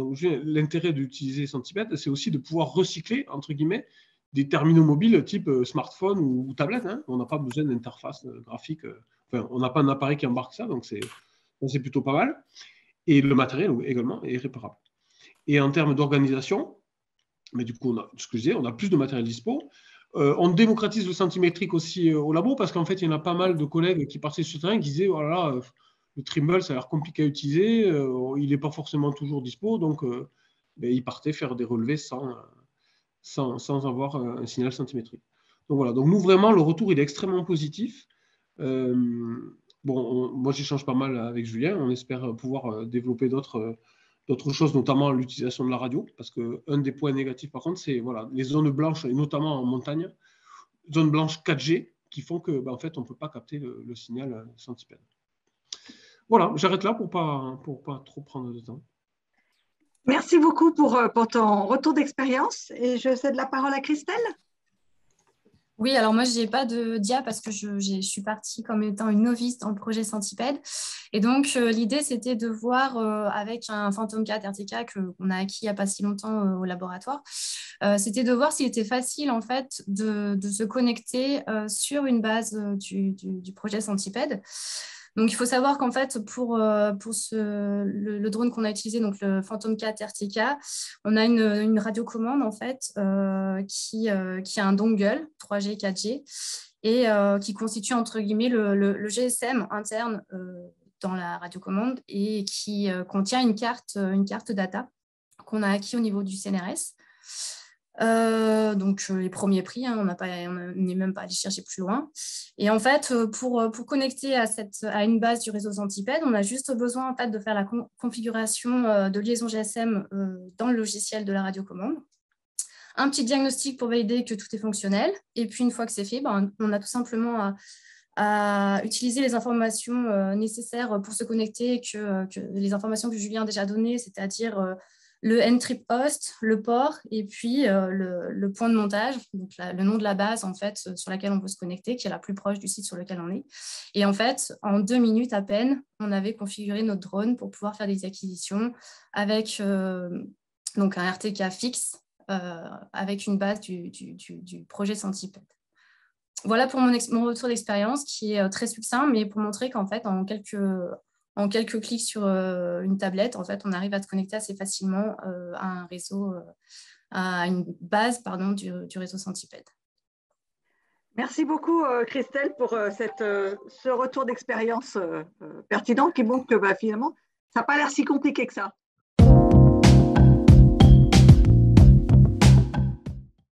l'intérêt d'utiliser Centipede, c'est aussi de pouvoir recycler, entre guillemets, des terminaux mobiles type smartphone ou tablette, hein. On n'a pas besoin d'interface graphique, enfin, on n'a pas un appareil qui embarque ça, donc c'est plutôt pas mal. Et le matériel également est réparable. Et en termes d'organisation, Mais du coup, ce que je disais, on a plus de matériel dispo. On démocratise le centimétrique aussi au labo parce qu'en fait, il y en a pas mal de collègues qui partaient sur le terrain qui disaient oh là là, le Trimble, ça a l'air compliqué à utiliser, il n'est pas forcément toujours dispo, donc ils partaient faire des relevés sans avoir un signal centimétrique. Donc voilà, donc nous vraiment, le retour il est extrêmement positif. Moi j'échange pas mal avec Julien, on espère pouvoir développer d'autres choses, notamment l'utilisation de la radio, parce qu'un des points négatifs, par contre, c'est voilà, les zones blanches, et notamment en montagne, zones blanches 4G, qui font que, en fait, on ne peut pas capter le signal centipède. Voilà, j'arrête là pour pas trop prendre de temps. Merci beaucoup pour ton retour d'expérience et je cède la parole à Christelle. Oui, alors moi, je n'ai pas de dia parce que je suis partie comme étant une novice dans le projet Centipède. Et donc, l'idée, c'était de voir avec un Phantom 4 RTK qu'on a acquis il n'y a pas si longtemps au laboratoire, c'était de voir s'il était facile, en fait, de se connecter sur une base du projet Centipède. Donc, il faut savoir qu'en fait, pour le drone qu'on a utilisé, donc le Phantom 4 RTK, on a une radiocommande en fait qui a un dongle 3G, 4G et qui constitue entre guillemets le GSM interne dans la radiocommande et qui contient une carte data qu'on a acquis au niveau du CNRS. Donc les premiers prix, on n'est même pas allé chercher plus loin. Et en fait, pour connecter à une base du réseau Centipède, on a juste besoin en fait, de faire la configuration de liaison GSM dans le logiciel de la radiocommande. Un petit diagnostic pour valider que tout est fonctionnel. Et puis une fois que c'est fait, on a tout simplement à utiliser les informations nécessaires pour se connecter, que les informations que Julien a déjà données, c'est-à-dire le N-trip host, le port et puis le point de montage, donc le nom de la base en fait, sur laquelle on peut se connecter, qui est la plus proche du site sur lequel on est. Et en fait, en 2 minutes à peine, on avait configuré notre drone pour pouvoir faire des acquisitions avec donc un RTK fixe avec une base du projet Centipède. Voilà pour mon retour d'expérience qui est très succinct, mais pour montrer qu'en fait, en quelques clics sur une tablette, en fait, on arrive à se connecter assez facilement à un réseau, à une base du réseau Centipède. Merci beaucoup, Christelle, pour ce retour d'expérience pertinent qui montre que finalement, ça n'a pas l'air si compliqué que ça.